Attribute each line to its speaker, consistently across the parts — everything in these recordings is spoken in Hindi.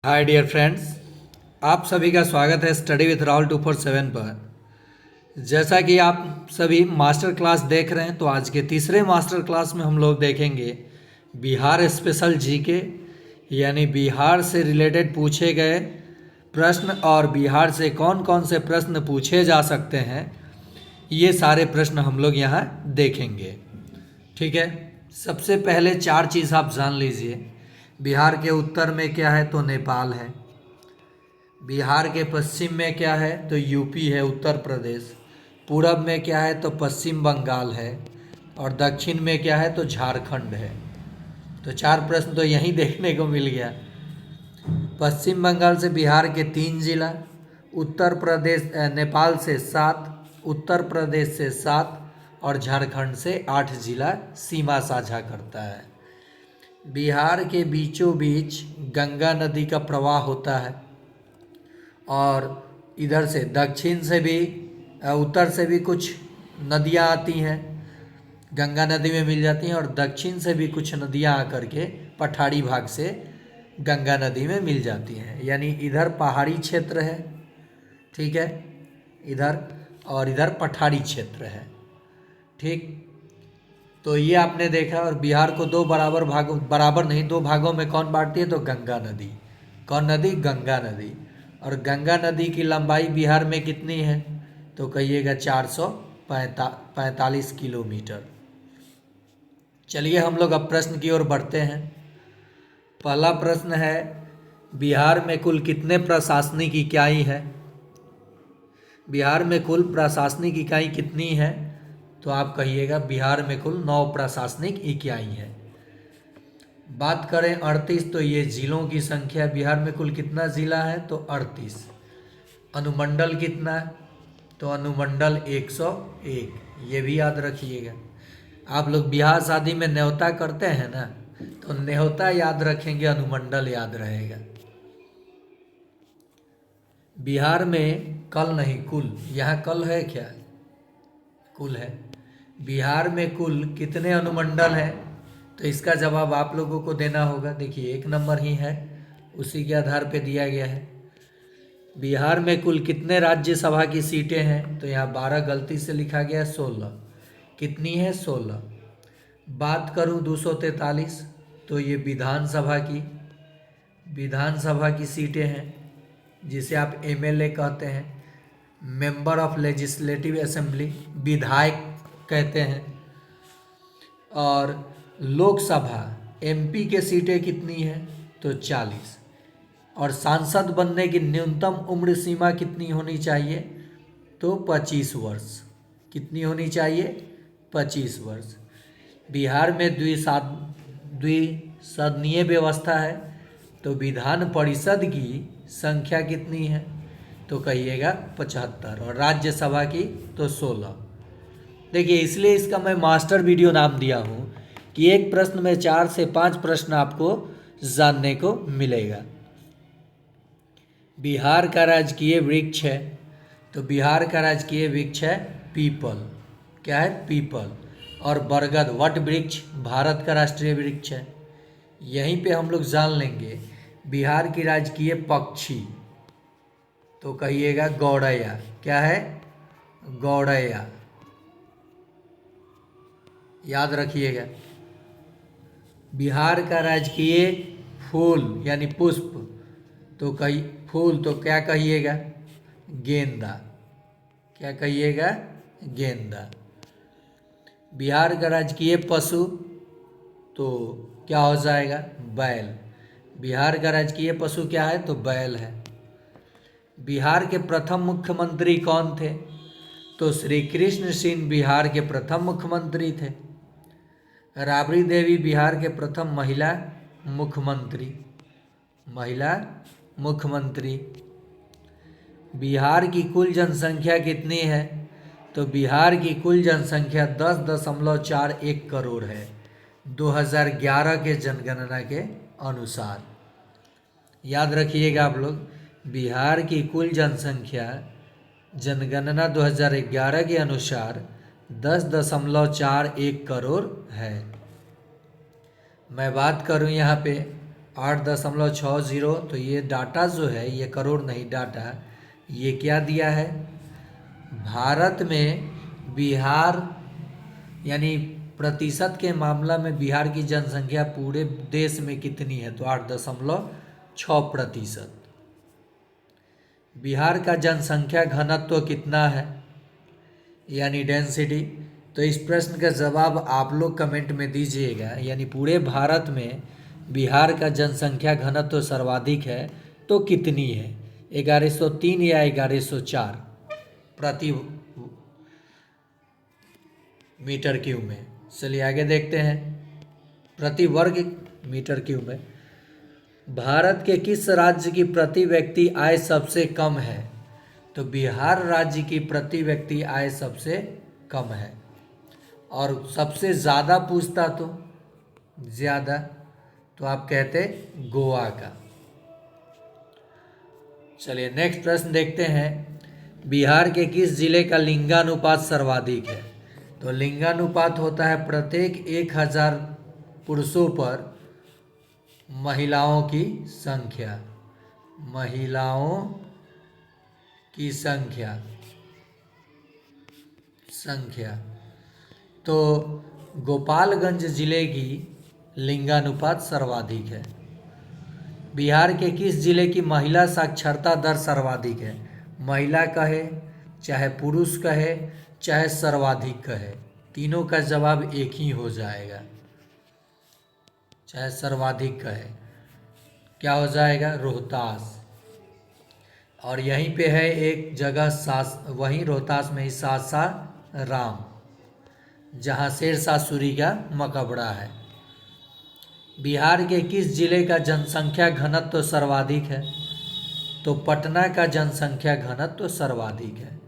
Speaker 1: हाय डियर फ्रेंड्स, आप सभी का स्वागत है स्टडी विथ राहुल 247 पर। जैसा कि आप सभी मास्टर क्लास देख रहे हैं, तो आज के तीसरे मास्टर क्लास में हम लोग देखेंगे बिहार स्पेशल जीके, यानी बिहार से रिलेटेड पूछे गए प्रश्न और बिहार से कौन कौन से प्रश्न पूछे जा सकते हैं, ये सारे प्रश्न हम लोग यहाँ देखेंगे। ठीक है, सबसे पहले चार चीज़ आप जान लीजिए। बिहार के उत्तर में क्या है, तो नेपाल है। बिहार के पश्चिम में क्या है, तो यूपी है, उत्तर प्रदेश। पूरब में क्या है, तो पश्चिम बंगाल है। और दक्षिण में क्या है, तो झारखंड है। तो चार प्रश्न तो यहीं देखने को मिल गया। पश्चिम बंगाल से बिहार के 3 जिला, उत्तर प्रदेश नेपाल से 7, उत्तर प्रदेश से 7 और झारखंड से 8 जिला सीमा साझा करता है। बिहार के बीचों बीच गंगा नदी का प्रवाह होता है और इधर से दक्षिण से भी उत्तर से भी कुछ नदियाँ आती हैं, गंगा नदी में मिल जाती हैं, और दक्षिण से भी कुछ नदियाँ आकर के पठारी भाग से गंगा नदी में मिल जाती हैं। यानी इधर पहाड़ी क्षेत्र है, ठीक है, इधर, और इधर पठारी क्षेत्र है। ठीक, तो ये आपने देखा। और बिहार को दो दो भागों में कौन बांटती है, तो गंगा नदी। कौन नदी, गंगा नदी। और गंगा नदी की लंबाई बिहार में कितनी है, तो कहिएगा 445 किलोमीटर। चलिए हम लोग अब प्रश्न की ओर बढ़ते हैं। पहला प्रश्न है, बिहार में कुल कितने प्रशासनिक इकाई है। बिहार में कुल प्रशासनिक इकाई कितनी है, तो आप कहिएगा बिहार में कुल 9 प्रशासनिक इकाई है। बात करें 38, तो ये जिलों की संख्या। बिहार में कुल कितना जिला है, तो 38। अनुमंडल कितना है, तो अनुमंडल 101। ये भी याद रखिएगा। आप लोग ब्याह शादी में न्योता करते हैं ना, तो न्योता याद रखेंगे, अनुमंडल याद रहेगा। बिहार में कल नहीं, कुल। यहाँ कल है क्या, कुल है। बिहार में कुल कितने अनुमंडल हैं, तो इसका जवाब आप लोगों को देना होगा। देखिए 1 नंबर ही है, उसी के आधार पे दिया गया है। बिहार में कुल कितने राज्यसभा की सीटें हैं, तो यहाँ 12 गलती से लिखा गया है, 16। कितनी है, 16। बात करूँ 243, तो ये विधानसभा की सीटें हैं, जिसे आप एमएलए कहते हैं, मेंबर ऑफ लेजिस्लेटिव असेंबली, विधायक कहते हैं। और लोकसभा एमपी के सीटें कितनी हैं, तो 40। और सांसद बनने की न्यूनतम उम्र सीमा कितनी होनी चाहिए, तो 25 वर्ष। कितनी होनी चाहिए, 25 वर्ष। बिहार में द्विसदनीय व्यवस्था है, तो विधान परिषद की संख्या कितनी है, तो कहिएगा 75। और राज्यसभा की तो 16। देखिए इसलिए इसका मैं मास्टर वीडियो नाम दिया हूँ कि एक प्रश्न में 4 से 5 प्रश्न आपको जानने को मिलेगा। बिहार का राजकीय वृक्ष है, तो बिहार का राजकीय वृक्ष है पीपल। क्या है, पीपल। और बरगद, वट वृक्ष भारत का राष्ट्रीय वृक्ष है। यहीं पे हम लोग जान लेंगे बिहार की राजकीय पक्षी, तो कहिएगा गौड़ैया। क्या है, गौड़ैया, याद रखिएगा। बिहार का राजकीय फूल यानी पुष्प, तो फूल तो क्या कहिएगा, गेंदा। क्या कहिएगा, गेंदा। बिहार का राजकीय पशु, तो क्या हो जाएगा, बैल। बिहार का राजकीय पशु क्या है, तो बैल है। बिहार के प्रथम मुख्यमंत्री कौन थे, तो श्री कृष्ण सिंह बिहार के प्रथम मुख्यमंत्री थे। राबड़ी देवी बिहार के प्रथम महिला मुख्यमंत्री। बिहार की कुल जनसंख्या कितनी है, तो बिहार की कुल जनसंख्या 10.41 करोड़ है, 2011 के जनगणना के अनुसार। याद रखिएगा आप लोग, बिहार की कुल जनसंख्या जनगणना 2011 के अनुसार 10.41 करोड़ है। मैं बात करूं यहाँ पे 8.60। तो ये डाटा जो है, ये करोड़ नहीं डाटा, ये क्या दिया है, भारत में बिहार यानी प्रतिशत के मामला में बिहार की जनसंख्या पूरे देश में कितनी है, तो 8.6%। बिहार का जनसंख्या घनत्व तो कितना है, यानी डेंसिटी। तो इस प्रश्न का जवाब आप लोग कमेंट में दीजिएगा, यानी पूरे भारत में बिहार का जनसंख्या घनत्व तो सर्वाधिक है तो कितनी है, 1103 या 1104 प्रति मीटर क्यूब में। चलिए आगे देखते हैं, प्रति वर्ग मीटर क्यूब में भारत के किस राज्य की प्रति व्यक्ति आय सबसे कम है, तो बिहार राज्य की प्रति व्यक्ति आय सबसे कम है। और सबसे ज़्यादा पूछता तो ज़्यादा, तो आप कहते गोवा का। चलिए नेक्स्ट प्रश्न देखते हैं, बिहार के किस जिले का लिंगानुपात सर्वाधिक है, तो लिंगानुपात होता है प्रत्येक 1000 पुरुषों पर महिलाओं की संख्या, महिलाओं की संख्या। तो गोपालगंज जिले की लिंगानुपात सर्वाधिक है। बिहार के किस जिले की महिला साक्षरता दर सर्वाधिक है, महिला कहे चाहे पुरुष कहे चाहे सर्वाधिक कहे, तीनों का जवाब एक ही हो जाएगा, चाहे सर्वाधिक कहे क्या हो जाएगा, रोहतास। और यहीं पे है एक जगह वहीं रोहतास में ही सासाराम, जहाँ शेरशाह सूरी का मकबरा है। बिहार के किस जिले का जनसंख्या घनत्व तो सर्वाधिक है, तो पटना का जनसंख्या घनत्व तो सर्वाधिक है।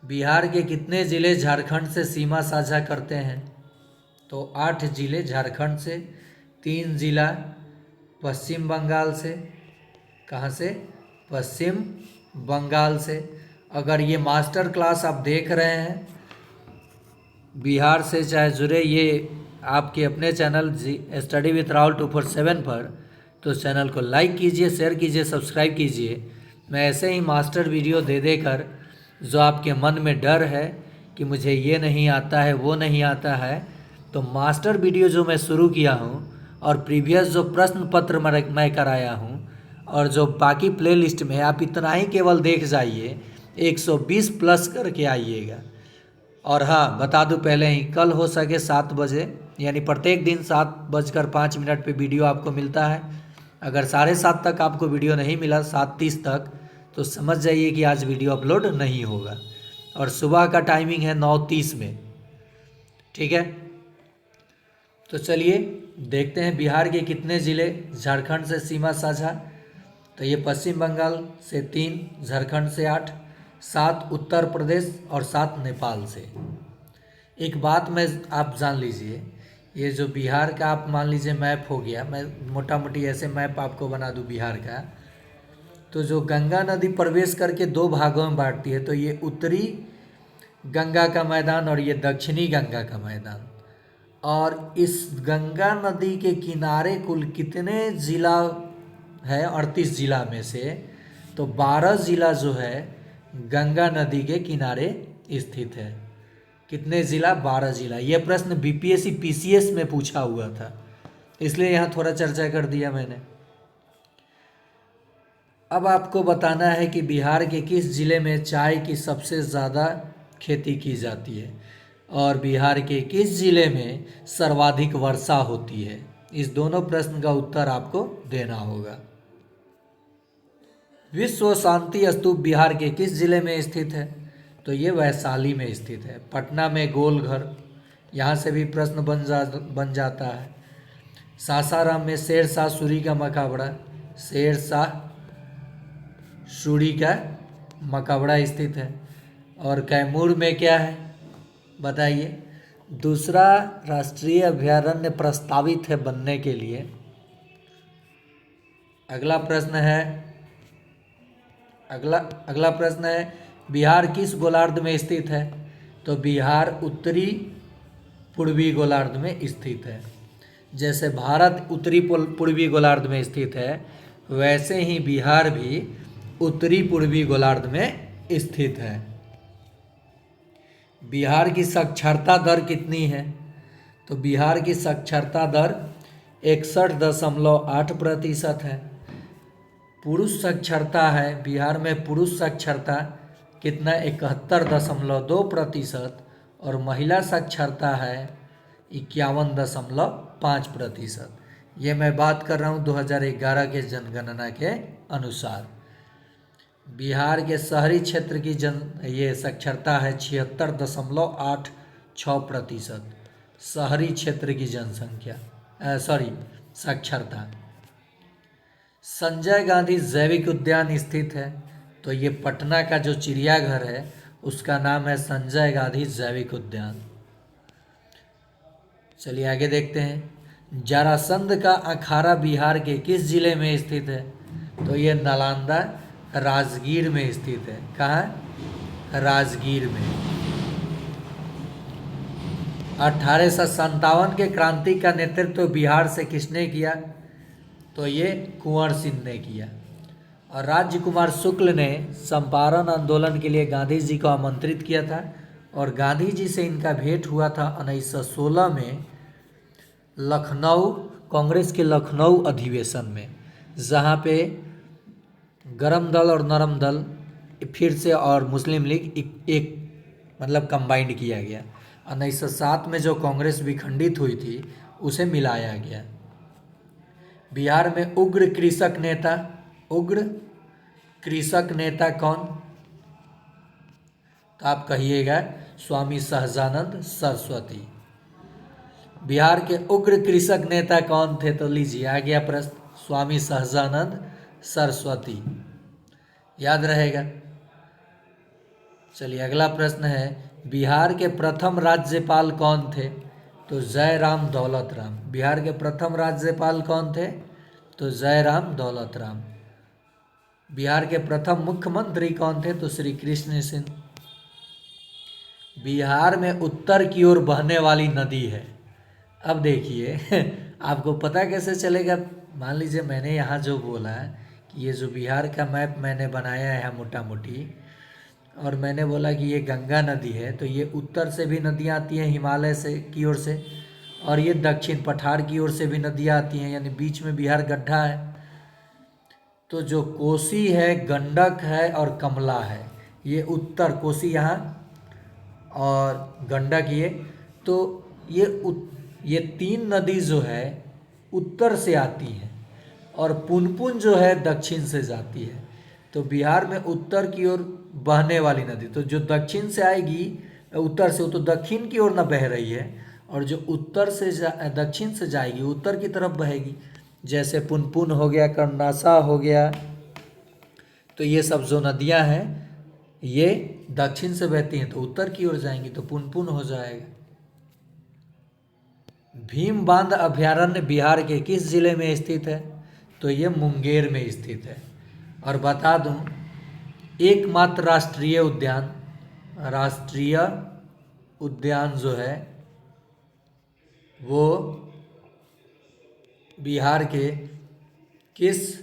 Speaker 1: बिहार के कितने जिले झारखंड से सीमा साझा करते हैं, तो 8 जिले झारखंड से, 3 जिला पश्चिम बंगाल से। कहाँ से, पश्चिम बंगाल से। अगर ये मास्टर क्लास आप देख रहे हैं बिहार से चाहे जुड़े ये आपके अपने चैनल स्टडी विथ राहुल 247 पर, तो चैनल को लाइक कीजिए, शेयर कीजिए, सब्सक्राइब कीजिए। मैं ऐसे ही मास्टर वीडियो दे देकर जो आपके मन में डर है कि मुझे ये नहीं आता है वो नहीं आता है, तो मास्टर वीडियो जो मैं शुरू किया हूँ और प्रीवियस जो प्रश्न पत्र मैं कराया हूँ और जो बाकी प्लेलिस्ट में, आप इतना ही केवल देख जाइए, 120 प्लस करके आइएगा। और हाँ बता दूं पहले ही, कल हो सके 7 बजे, यानी प्रत्येक दिन 7:05 पे वीडियो आपको मिलता है। अगर 7:30 तक आपको वीडियो नहीं मिला, 7:30 तक, तो समझ जाइए कि आज वीडियो अपलोड नहीं होगा। और सुबह का टाइमिंग है 9:30 में, ठीक है। तो चलिए देखते हैं बिहार के कितने ज़िले झारखंड से सीमा साझा, तो ये पश्चिम बंगाल से 3, झारखंड से 8, 7 उत्तर प्रदेश और 7 नेपाल से। एक बात में आप जान लीजिए, ये जो बिहार का आप मान लीजिए मैप हो गया, मैं मोटा मोटी ऐसे मैप आपको बना दूं बिहार का, तो जो गंगा नदी प्रवेश करके 2 भागों में बांटती है, तो ये उत्तरी गंगा का मैदान और ये दक्षिणी गंगा का मैदान। और इस गंगा नदी के किनारे कुल कितने ज़िला है, 38 जिला में से, तो 12 ज़िला जो है गंगा नदी के किनारे स्थित है। कितने ज़िला, 12 ज़िला। यह प्रश्न बीपीएससी पीसीएस में पूछा हुआ था, इसलिए यहाँ थोड़ा चर्चा कर दिया मैंने। अब आपको बताना है कि बिहार के किस ज़िले में चाय की सबसे ज़्यादा खेती की जाती है और बिहार के किस ज़िले में सर्वाधिक वर्षा होती है। इस दोनों प्रश्न का उत्तर आपको देना होगा। विश्व शांति स्तूप बिहार के किस जिले में स्थित है, तो ये वैशाली में स्थित है। पटना में गोलघर, यहाँ से भी प्रश्न बन जाता है। सासाराम में शेरशाह सूरी का मकबरा, शेरशाह सूरी का मकबरा स्थित है। और कैमूर में क्या है बताइए, दूसरा राष्ट्रीय अभयारण्य प्रस्तावित है बनने के लिए। अगला प्रश्न है बिहार किस गोलार्ध में स्थित है, तो बिहार उत्तरी पूर्वी गोलार्ध में स्थित है। जैसे भारत उत्तरी पूर्वी गोलार्ध में स्थित है, वैसे ही बिहार भी उत्तरी पूर्वी गोलार्ध में स्थित है। बिहार की साक्षरता दर कितनी है? तो बिहार की साक्षरता दर 61.8% है। पुरुष साक्षरता है, बिहार में पुरुष साक्षरता कितना 71.2%, और महिला साक्षरता है 51.5%। ये मैं बात कर रहा हूँ 2011 के जनगणना के अनुसार। बिहार के शहरी क्षेत्र की ये साक्षरता है 76.86%। शहरी क्षेत्र की जनसंख्या साक्षरता। संजय गांधी जैविक उद्यान स्थित है, तो ये पटना का जो चिड़ियाघर है उसका नाम है संजय गांधी जैविक उद्यान। चलिए आगे देखते हैं। जरासंध का अखाड़ा बिहार के किस जिले में स्थित है? तो ये नालंदा राजगीर में स्थित है। कहाँ? राजगीर में। 1857 के क्रांति का नेतृत्व बिहार से किसने किया? तो ये कुंवर सिंह ने किया। और राजकुमार शुक्ल ने चंपारण आंदोलन के लिए गांधी जी को आमंत्रित किया था, और गांधी जी से इनका भेंट हुआ था 1916 में लखनऊ, कांग्रेस के लखनऊ अधिवेशन में, जहाँ पे गरम दल और नरम दल फिर से और मुस्लिम लीग एक मतलब कंबाइंड किया गया। 1907 में जो कांग्रेस विखंडित हुई थी उसे मिलाया गया। बिहार में उग्र कृषक नेता कौन? तो आप कहिएगा स्वामी सहजानंद सरस्वती। बिहार के उग्र कृषक नेता कौन थे? तो लीजिए आ गया प्रश्न, स्वामी सहजानंद सरस्वती, याद रहेगा। चलिए अगला प्रश्न है, बिहार के प्रथम राज्यपाल कौन थे? तो जयराम दौलत राम। बिहार के प्रथम राज्यपाल कौन थे? तो जयराम दौलत राम। बिहार के प्रथम मुख्यमंत्री कौन थे? तो श्री कृष्ण सिंह। बिहार में उत्तर की ओर बहने वाली नदी है। अब देखिए आपको पता कैसे चलेगा? मान लीजिए मैंने यहाँ जो बोला कि ये जो बिहार का मैप मैंने बनाया है मोटा मोटी, और मैंने बोला कि ये गंगा नदी है, तो ये उत्तर से भी नदियाँ आती हैं हिमालय से की ओर से, और ये दक्षिण पठार की ओर से भी नदियाँ आती हैं, यानी बीच में बिहार गड्ढा है। तो जो कोसी है, गंडक है और कमला है, ये उत्तर, कोसी यहाँ और गंडक ये, तो ये तीन नदी जो है उत्तर से आती हैं, और पुनपुन जो है दक्षिण से जाती है। तो बिहार में उत्तर की ओर बहने वाली नदी, तो जो दक्षिण से आएगी उत्तर से, वो तो दक्षिण की ओर न बह रही है, और जो उत्तर से दक्षिण से जाएगी उत्तर की तरफ बहेगी। जैसे पुनपुन हो गया, कर्नासा हो गया, तो ये सब जो नदियां हैं ये दक्षिण से बहती हैं तो उत्तर की ओर जाएंगी, तो पुनपुन हो जाएगा। भीम बांध अभयारण्य बिहार के किस जिले में स्थित है? तो ये मुंगेर में स्थित है। और बता दूं, एकमात्र राष्ट्रीय उद्यान जो है वो बिहार के किस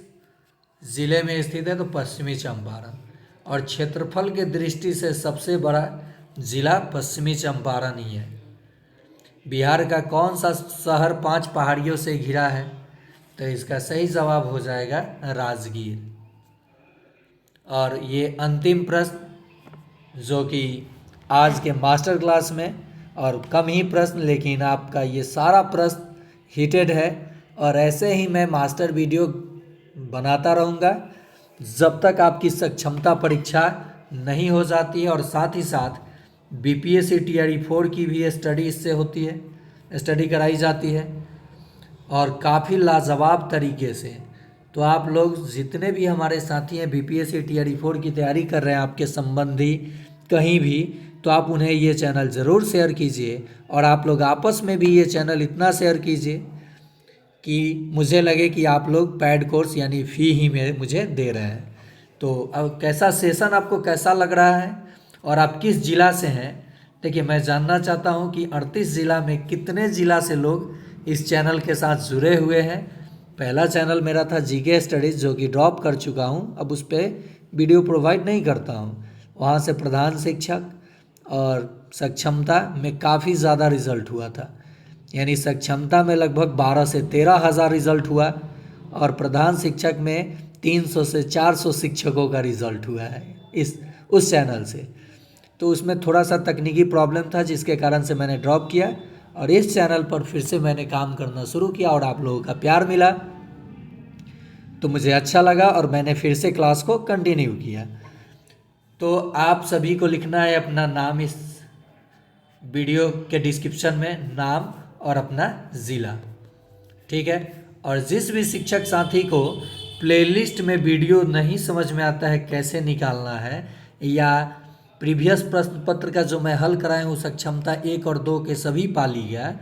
Speaker 1: जिले में स्थित है? तो पश्चिमी चंपारण। और क्षेत्रफल के दृष्टि से सबसे बड़ा जिला पश्चिमी चंपारण ही है। बिहार का कौन सा शहर 5 पहाड़ियों से घिरा है? तो इसका सही जवाब हो जाएगा राजगीर। और ये अंतिम प्रश्न जो कि आज के मास्टर क्लास में, और कम ही प्रश्न लेकिन आपका ये सारा प्रश्न हिटेड है, और ऐसे ही मैं मास्टर वीडियो बनाता रहूँगा जब तक आपकी सक्षमता परीक्षा नहीं हो जाती है। और साथ ही साथ बीपीएससी टीआरई 4 की भी स्टडी इससे होती है, स्टडी कराई जाती है, और काफ़ी लाजवाब तरीके से। तो आप लोग जितने भी हमारे साथी हैं बीपीएससी टीआरई 4 की तैयारी कर रहे हैं, आपके संबंधी कहीं भी, तो आप उन्हें ये चैनल ज़रूर शेयर कीजिए, और आप लोग आपस में भी ये चैनल इतना शेयर कीजिए कि मुझे लगे कि आप लोग पैड कोर्स यानी फ़ी ही में मुझे दे रहे हैं। तो अब कैसा सेशन आपको कैसा लग रहा है, और आप किस ज़िला से हैं? देखिए मैं जानना चाहता हूं कि 38 ज़िला में कितने ज़िला से लोग इस चैनल के साथ जुड़े हुए हैं। पहला चैनल मेरा था जीके स्टडीज़, जो कि ड्रॉप कर चुका हूँ, अब उस पर वीडियो प्रोवाइड नहीं करता हूँ। वहाँ से प्रधान शिक्षक और सक्षमता में काफ़ी ज़्यादा रिज़ल्ट हुआ था, यानी सक्षमता में लगभग 12 से 13 हज़ार रिज़ल्ट हुआ और प्रधान शिक्षक में 300 से 400 शिक्षकों का रिज़ल्ट हुआ है उस चैनल से। तो उसमें थोड़ा सा तकनीकी प्रॉब्लम था, जिसके कारण से मैंने ड्रॉप किया और इस चैनल पर फिर से मैंने काम करना शुरू किया और आप लोगों का प्यार मिला तो मुझे अच्छा लगा और मैंने फिर से क्लास को कंटिन्यू किया। तो आप सभी को लिखना है अपना नाम इस वीडियो के डिस्क्रिप्शन में, नाम और अपना ज़िला, ठीक है। और जिस भी शिक्षक साथी को प्लेलिस्ट में वीडियो नहीं समझ में आता है कैसे निकालना है, या प्रीवियस प्रश्न पत्र का जो मैं हल कराया हूँ सक्षमता 1 और 2 के सभी पा लिया,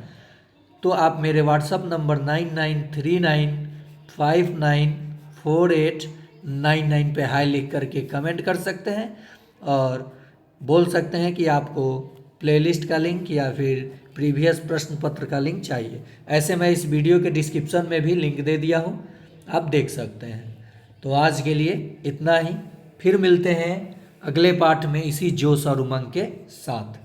Speaker 1: तो आप मेरे व्हाट्सअप नंबर 9939594899 पे हाई लिख करके कमेंट कर सकते हैं और बोल सकते हैं कि आपको प्लेलिस्ट का लिंक या फिर प्रीवियस प्रश्न पत्र का लिंक चाहिए। ऐसे मैं इस वीडियो के डिस्क्रिप्शन में भी लिंक दे दिया हूँ, आप देख सकते हैं। तो आज के लिए इतना ही, फिर मिलते हैं अगले पाठ में इसी जोश और उमंग के साथ।